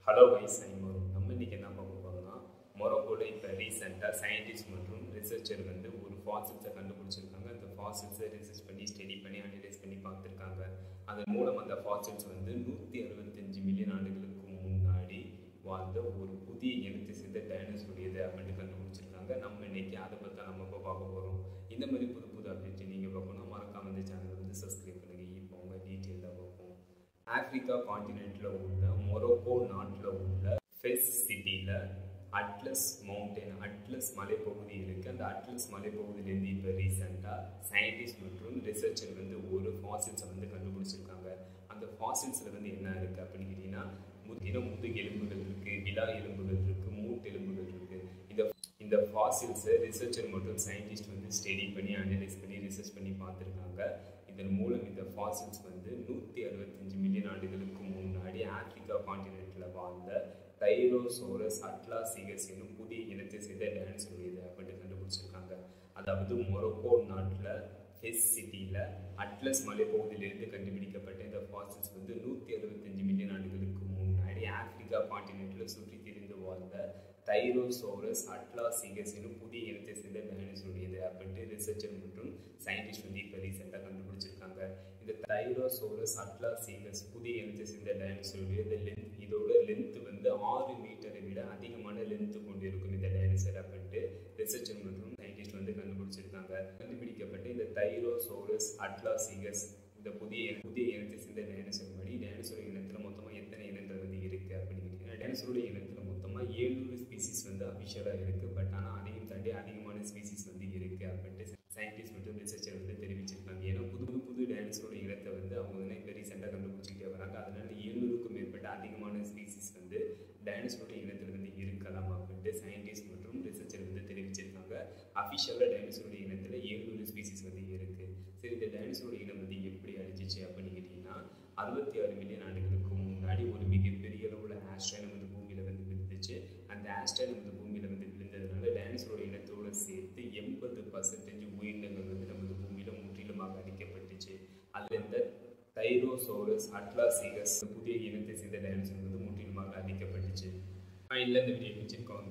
Hello wise ஐமரும் நம்ம இன்றைக்கி என்ன பார்க்க போகிறோம்னா மொரோக்கோவில் இப்போ ரீசெண்டாக சயின்டிஸ்ட் மற்றும் ரிசர்ச்சர் வந்து ஒரு ஃபாசில்ஸை கண்டுபிடிச்சிருக்காங்க. அந்த ஃபாசில்ஸை ரிசர்ச் பண்ணி ஸ்டடி பண்ணி அனலைஸ் பண்ணி பார்த்துருக்காங்க. அதன் மூலம் அந்த ஃபாசில்ஸ் வந்து 165 மில்லியன் ஆண்டுகளுக்கு முன்னாடி வாழ்ந்த ஒரு புதிய இனத்தை சேர்ந்த டைனோசருடையது அப்படின்னு கண்டுபிடிச்சிருக்காங்க. நம்ம இன்னைக்கு அதை பற்றி நம்ம இப்போ பார்க்க போகிறோம். இந்த மாதிரி புது புது அப்டேட் நீங்கள் பார்க்கணும் மறக்காம இந்த சேனலை வந்து சப்ஸ்கிரைப் பண்ணுங்கள். இப்போ அவங்க டீட்டெயிலாக பார்ப்போம். ஆப்பிரிக்கா காண்டினென்ட்டில் உள்ள மொரோக்கோ நாட்டில் உள்ள ஃபெஸ் சிட்டியில் அட்லஸ் மவுண்டன் அட்லஸ் மலைப்பகுதி இருக்குது. அந்த அட்லஸ் மலைப்பகுதியிலேருந்து இப்போ ரீசெண்டாக சயின்டிஸ்ட் மற்றும் ரிசர்ச்சர் வந்து ஒரு ஃபாசில்ஸை வந்து கண்டுபிடிச்சிருக்காங்க. அந்த ஃபாசில்ஸில் வந்து என்ன இருக்குது அப்படின்னு கேட்டிங்கன்னா முதுகு எலும்புகள் இருக்குது, விலா எலும்புகள் இருக்குது, மூட்டு எலும்புகள் இருக்குது. இந்த ஃபாசில்ஸை ரிசர்ச்சர் மற்றும் சயின்டிஸ்ட் வந்து ஸ்டடி பண்ணி அனலைஸ் பண்ணி ரிசர்ச் பண்ணி பார்த்துருக்காங்க. இதன் மூலம் இந்த ஃபாசில்ஸ் வந்து 165 மில்லியன் ஆண்டுகளுக்கு முன்னாடி ஆப்பிரிக்கா காண்டினென்ட்டில் வாழ்ந்த தைரோசோரஸ் அட்லாசிகஸ் என்னும் புதிய இனத்தை சேர்ந்த டைனோசருடையது அப்படின்னு கண்டுபிடிச்சிருக்காங்க. அதாவது மொரோக்கோ நாட்டில் ஃபெஸ் சிட்டியில் அட்லஸ் மலைப்பகுதியிலிருந்து கண்டுபிடிக்கப்பட்ட இந்த ஃபாசில்ஸ் வந்து 165 மில்லியன் ஆண்டுகளுக்கு முன்னாடி ஆப்பிரிக்கா காண்டினென்ட்டில் சுற்றி திரிந்து வாழ்ந்த தைரோசோரஸ் அட்லாசிகஸ் என்னும் புதிய இனத்தை சேர்ந்த டைனோசருடையது அப்படின்ட்டு ரிசர்ச்சர் மற்றும் சயின்டிஸ்ட் வந்து இப்போ ரீசெண்டாக கண்டுபிடிச்சிருக்காங்க. இந்த தைரோசோரஸ் அட்லாசிகஸ் புதிய இனத்தை சேர்ந்த டைனோசருடைய இதோட லென்த் வந்து 6 மீட்டரை விட அதிகமான லென்த்து கொண்டு இருக்கும் இந்த டைனோசர் அப்படின்ட்டு ரிசர்ச்சர் மற்றும் சயின்டிஸ்ட் வந்து கண்டுபிடிச்சிருக்காங்க. கண்டுபிடிக்கப்பட்ட இந்த தைரோசோரஸ் அட்லாசிகஸ் இந்த புதிய இனத்தை சேர்ந்த டைனோசர் படி டைனோசர் இனத்தில் மொத்தமாக எத்தனை இனங்கள் வந்து இருக்குது அப்படின்னு கேட்டிங்கன்னா டைனோசருடைய இனத்தில் மொத்தமாக 700 ஸ்பீசிஸ் வந்து அஃபிஷியலாக இருக்குது. பட் ஆனால் அதையும் தாண்டி அதிகமான ஸ்பீசிஸ் வந்து இருக்குது அப்படின்ட்டு சயின்டிஸ்ட் மற்றும் ரிசர்ச்சர் வந்து தெரிவிச்சிருக்காங்க. ஏன்னா புது டைனோசரோட இனத்தை வந்து அவங்க வந்து இப்போ ரீசெண்டாக கண்டுபிடிச்சிக்கிட்டே வராங்க. அதனால 700க்கும் மேற்பட்ட அதிகமான ஸ்பீசிஸ் வந்து டைனோசரோட இனத்தில் வந்து இருக்கலாம் அப்படின்ட்டு சயின்டிஸ்ட் மற்றும் ரிசர்ச்சர் வந்து தெரிவிச்சிருக்காங்க. அஃபிஷியலாக டைனோசரோட இனத்தில் 700 ஸ்பீசிஸ் வந்து இருக்குது. சரி, இந்த டைனோசரோட இனம் வந்து எப்படி அழிச்சிச்சு அப்படின்னு கேட்டிங்கன்னா 66 மில்லியன் ஆண்டுகளுக்கு முன்னாடி ஒரு மிகப்பெரிய அளவில் ஆஸ்ட்ராய்டு வந்து பூமியில் வந்து விழுந்துச்சு. அந்த ஆஸ்ட்ராய்டு வந்து பூமியில் வந்து விழுந்ததுனால டைனோசரோட இனத்தோடு சேர்த்து 80% உயிரினங்கள் வந்து நமது பூமியில் முற்றிலுமாக அழிக்கப்பட்டுச்சு. அதில் இந்த தைரோசோரஸ் அட்லாசிகஸ் புதிய இனத்தை சேர்ந்த டைனோசர் வந்து முற்றிலுமாக அழிக்கப்பட்டுச்சு. இல்லை இந்த வீடியோ பிடிச்சிருக்கோம்.